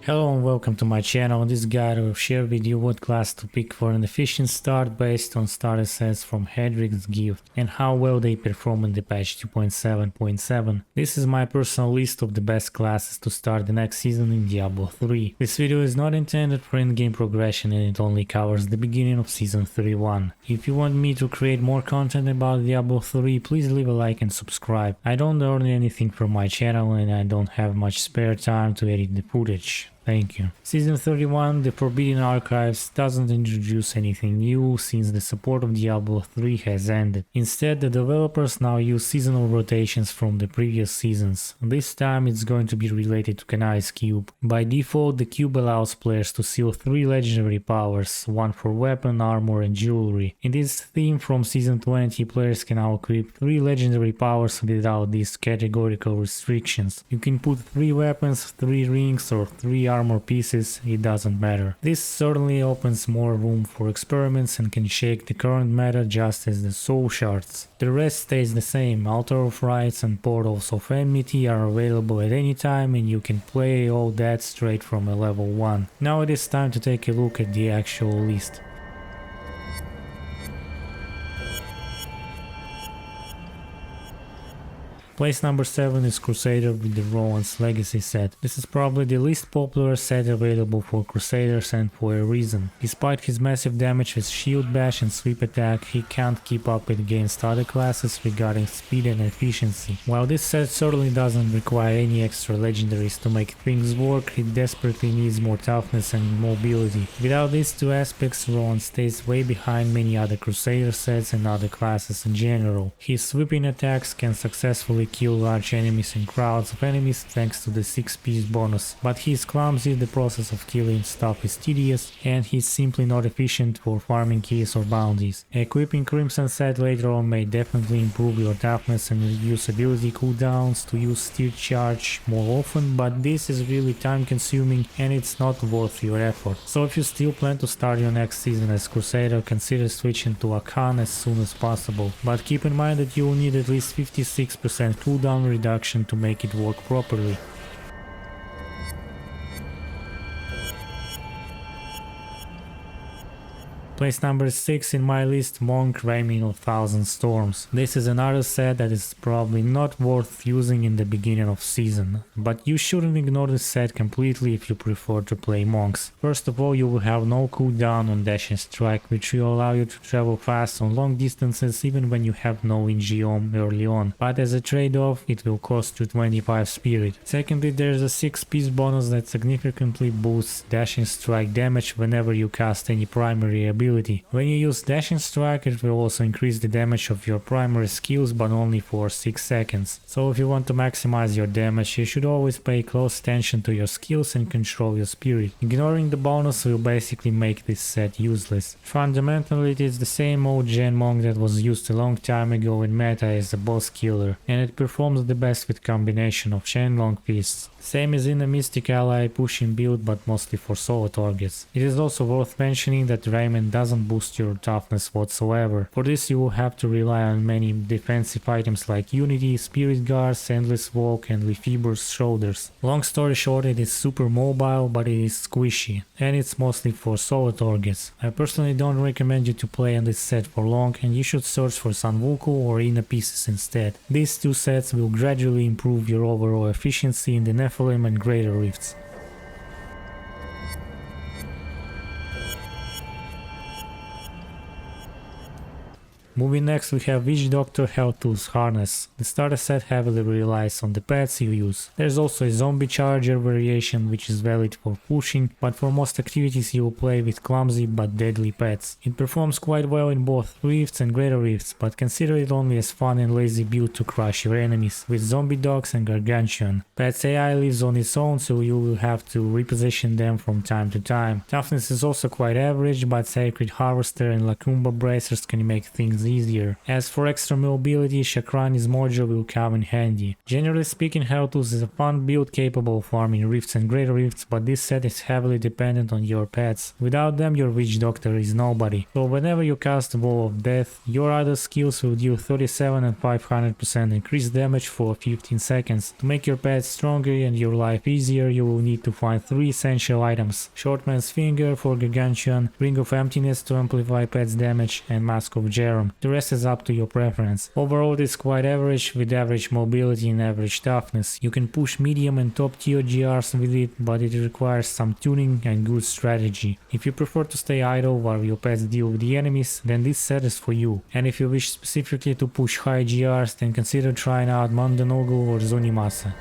Hello and welcome to my channel. In this guide I will share with you what class to pick for an efficient start based on starter sets from Haedrig's gift and how well they perform in the patch 2.7.7. This is my personal list of the best classes to start the next season in Diablo 3. This video is not intended for in-game progression and it only covers the beginning of season 31. If you want me to create more content about Diablo 3, please leave a like and subscribe. I don't earn anything from my channel and I don't have much spare time to edit the footage. Thank you. Season 31, the Forbidden Archives, doesn't introduce anything new since the support of Diablo 3 has ended. Instead, the developers now use seasonal rotations from the previous seasons. This time it's going to be related to Kanai's cube. By default, the cube allows players to seal 3 legendary powers, one for weapon, armor and jewelry. In this theme from season 20, players can now equip 3 legendary powers without these categorical restrictions. You can put 3 weapons, 3 rings or 3 armor pieces, it doesn't matter. This certainly opens more room for experiments and can shake the current meta just as the soul shards. The rest stays the same. Altar of Rights and Portals of Enmity are available at any time and you can play all that straight from a level 1. Now it is time to take a look at the actual list. Place number 7 is Crusader with the Roland's Legacy set. This is probably the least popular set available for Crusaders and for a reason. Despite his massive damage with Shield Bash and Sweep Attack, he can't keep up against other classes regarding speed and efficiency. While this set certainly doesn't require any extra legendaries to make things work, it desperately needs more toughness and mobility. Without these two aspects, Roland stays way behind many other Crusader sets and other classes in general. His sweeping attacks can successfully kill large enemies and crowds of enemies thanks to the 6-piece bonus, but he's clumsy, the process of killing stuff is tedious, and he's simply not efficient for farming keys or bounties. Equipping Crimson set later on may definitely improve your toughness and reduce ability cooldowns to use Steer Charge more often, but this is really time consuming and it's not worth your effort. So if you still plan to start your next season as Crusader, consider switching to Akan as soon as possible, but keep in mind that you will need at least 56% cooldown reduction to make it work properly. Place number 6 in my list, Monk Reigning of Thousand Storms. This is another set that is probably not worth using in the beginning of season, but you shouldn't ignore this set completely if you prefer to play monks. First of all, you will have no cooldown on Dash and Strike, which will allow you to travel fast on long distances even when you have no Ingeom early on, but as a trade-off it will cost you 25 spirit. Secondly, there's a 6-piece bonus that significantly boosts Dash and Strike damage whenever you cast any primary ability. When you use Dash and Strike, it will also increase the damage of your primary skills, but only for 6 seconds. So if you want to maximize your damage, you should always pay close attention to your skills and control your spirit. Ignoring the bonus will basically make this set useless. Fundamentally, it is the same old gen monk that was used a long time ago in meta as a boss killer, and it performs the best with combination of Shenlong fists. Same as in a Mystic ally pushing build, but mostly for solo targets. It is also worth mentioning that Raymond doesn't boost your toughness whatsoever. For this you will have to rely on many defensive items like Unity, Spirit Guards, Endless Walk and Lefiber's Shoulders. Long story short, it is super mobile, but it is squishy, and it's mostly for solo targets. I personally don't recommend you to play on this set for long, and you should search for Sun Vulko or Inner Pieces instead. These two sets will gradually improve your overall efficiency in the Nephilim and Greater Rifts. Moving next, we have Witch Doctor Helltooth's Harness. The starter set heavily relies on the pets you use. There's also a Zombie Charger variation which is valid for pushing, but for most activities you will play with clumsy but deadly pets. It performs quite well in both Rifts and Greater Rifts, but consider it only as fun and lazy build to crush your enemies with Zombie Dogs and Gargantuan. Pets AI lives on its own, so you will have to reposition them from time to time. Toughness is also quite average, but Sacred Harvester and Lacumba Bracers can make things builds easier. As for extra mobility, Shakrani's mojo will come in handy. Generally speaking, Heraltus is a fun build capable of farming rifts and greater rifts, but this set is heavily dependent on your pets. Without them, your witch doctor is nobody. So whenever you cast Wall of Death, your other skills will deal 37 and 500% increased damage for 15 seconds. To make your pets stronger and your life easier, you will need to find 3 essential items: Shortman's Finger for Gargantuan, Ring of Emptiness to amplify pets damage, and Mask of Jerem. The rest is up to your preference. Overall, it is quite average, with average mobility and average toughness. You can push medium and top tier GRs with it, but it requires some tuning and good strategy. If you prefer to stay idle while your pets deal with the enemies, then this set is for you. And if you wish specifically to push high GRs, then consider trying out Mandanogu or Zunimasa.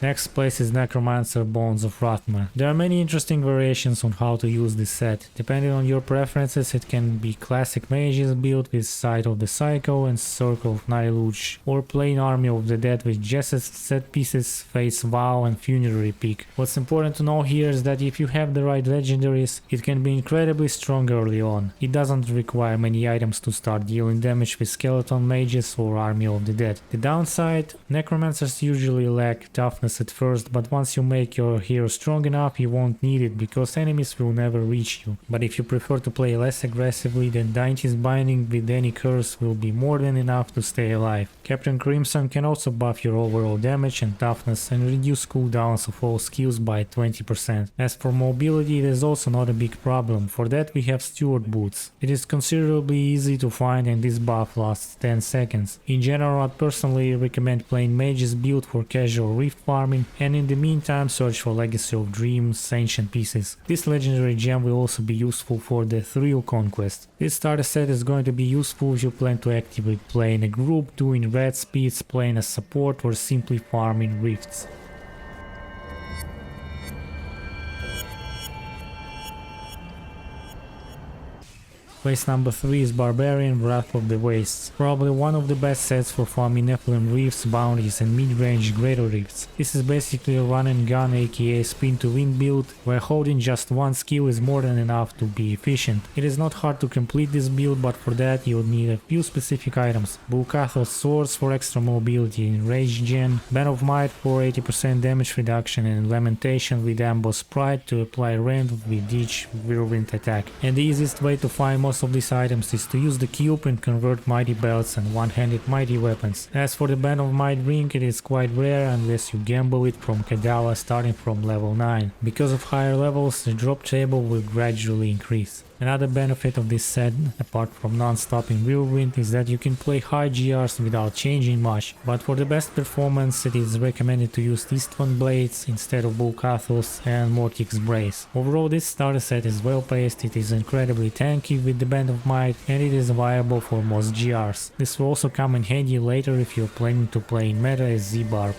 Next place is Necromancer Bones of Rathmar. There are many interesting variations on how to use this set. Depending on your preferences, it can be classic mages build with Sight of the Psycho and Circle of Niluch, or plain Army of the Dead with Jesset's set pieces, Face Vow and Funerary Peak. What's important to know here is that if you have the right legendaries, it can be incredibly strong early on. It doesn't require many items to start dealing damage with Skeleton Mages or Army of the Dead. The downside, Necromancers usually lack toughness at first, but once you make your hero strong enough, you won't need it because enemies will never reach you. But if you prefer to play less aggressively, then Daity's Binding with any curse will be more than enough to stay alive. Captain Crimson can also buff your overall damage and toughness and reduce cooldowns of all skills by 20%. As for mobility, it is also not a big problem. For that we have Steward Boots. It is considerably easy to find and this buff lasts 10 seconds. In general, I'd personally recommend playing mages build for casual rift farming, and in the meantime search for Legacy of Dreams ancient pieces. This legendary gem will also be useful for the Thrill Conquest. This starter set is going to be useful if you plan to actively play in a group, doing red speeds, playing as support, or simply farming rifts. Place number 3 is Barbarian Wrath of the Wastes, probably one of the best sets for farming Nephilim Rifts, Bounties and mid-range Greater Rifts. This is basically a run and gun aka spin to win build, where holding just one skill is more than enough to be efficient. It is not hard to complete this build, but for that you would need a few specific items: Bulkathos Swords for extra mobility in Rage Gen, Band of Might for 80% damage reduction, and Lamentation with Amboss Pride to apply rend with each Whirlwind attack. And the easiest way to find most of these items is to use the cube and convert mighty belts and one-handed mighty weapons. As for the Band of Might ring, it is quite rare unless you gamble it from Kadala starting from level 9. Because of higher levels, the drop table will gradually increase. Another benefit of this set, apart from non-stopping Whirlwind, is that you can play high GRs without changing much, but for the best performance it is recommended to use Istvan Blades instead of Bulkathos and Mortix Brace. Overall, this starter set is well paced, it is incredibly tanky with the Band of Might, and it is viable for most GRs. This will also come in handy later if you're planning to play in meta as Z-Barb.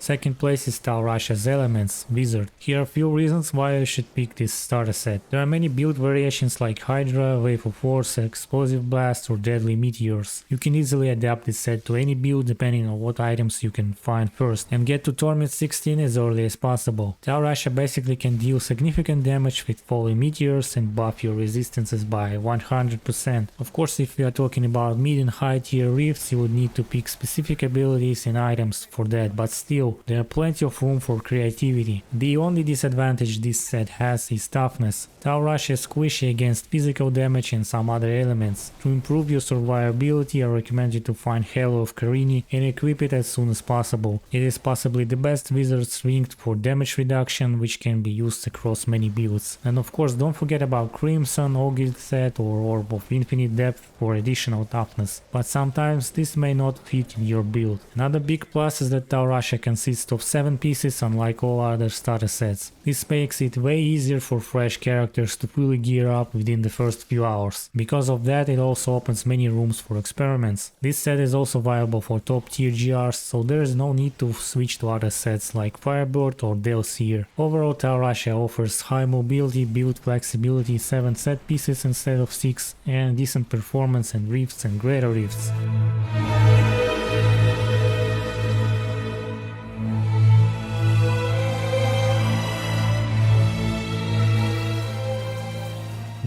Second place is Tal Rasha's Elements, Wizard. Here are a few reasons why you should pick this starter set. There are many build variations like Hydra, Wave of Force, Explosive Blast or Deadly Meteors. You can easily adapt this set to any build depending on what items you can find first, and get to Torment 16 as early as possible. Tal Rasha basically can deal significant damage with Falling Meteors and buff your resistances by 100%. Of course, if we are talking about mid and high tier rifts, you would need to pick specific abilities and items for that, but still, there are plenty of room for creativity. The only disadvantage this set has is toughness. Tal Rasha is squishy against physical damage and some other elements. To improve your survivability, I recommend you to find Halo of Carini and equip it as soon as possible. It is possibly the best wizard's ring for damage reduction, which can be used across many builds. And of course, don't forget about Crimson, Ogil set or Orb of Infinite Depth for additional toughness, but sometimes this may not fit in your build. Another big plus is that Tal Rasha consists of 7 pieces, unlike all other starter sets. This makes it way easier for fresh characters to fully gear up within the first few hours. Because of that, it also opens many rooms for experiments. This set is also viable for top tier GRs, so there is no need to switch to other sets like Firebird or Delseer. Overall, Tal Rasha offers high mobility, build flexibility, 7 set pieces instead of 6, and decent performance in rifts and greater rifts.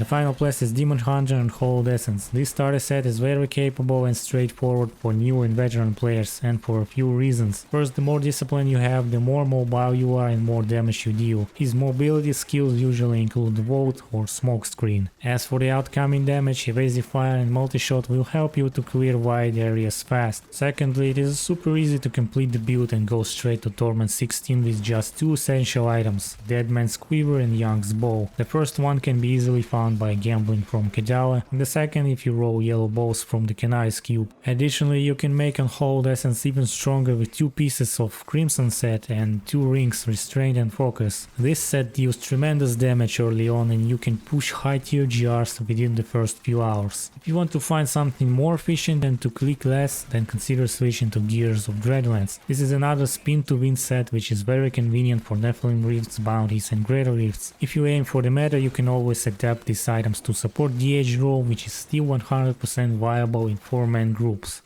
The final class is Demon Hunter and Hold Essence. This starter set is very capable and straightforward for new and veteran players, and for a few reasons. First, the more discipline you have, the more mobile you are and more damage you deal. His mobility skills usually include Volt or Smoke Screen. As for the outcoming damage, Evasive Fire and Multi-Shot will help you to clear wide areas fast. Secondly, it is super easy to complete the build and go straight to Torment 16 with just two essential items, Deadman's Quiver and Young's Bow. The first one can be easily found by gambling from Kedala, and the second if you roll yellow balls from the Canary's Cube. Additionally, you can make and hold Essence even stronger with 2 pieces of Crimson set and 2 rings Restraint and Focus. This set deals tremendous damage early on and you can push high tier GRs within the first few hours. If you want to find something more efficient and to click less, then consider switching to Gears of Dreadlands. This is another spin to win set which is very convenient for Nephilim Rifts, Bounties and Greater Rifts. If you aim for the meta, you can always adapt these items to support the edge roll, which is still 100% viable in 4-man groups.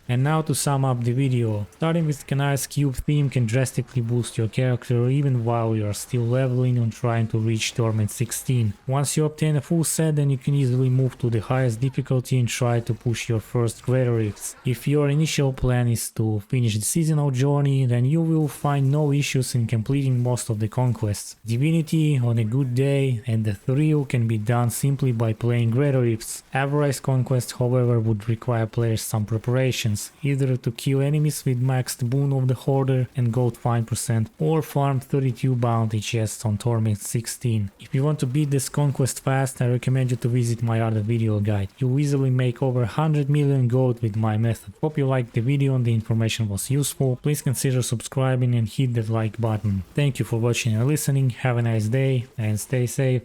And now to sum up the video, starting with Canary's Cube theme can drastically boost your character even while you are still leveling and trying to reach Torment 16. Once you obtain a full set, then you can easily move to the highest difficulty and try to push your first Greater Rifts. If your initial plan is to finish the seasonal journey, then you will find no issues in completing most of the conquests. Divinity on a good day and the thrill can be done simply by playing Greater Rifts. Avarice Conquest, however, would require players some preparation, either to kill enemies with maxed boon of the Hoarder and gold 5% or farm 32 bounty chests on Torment 16. If you want to beat this conquest fast, I recommend you to visit my other video guide. You'll easily make over 100 million gold with my method. Hope you liked the video and the information was useful. Please consider subscribing and hit that like button. Thank you for watching and listening, have a nice day and stay safe.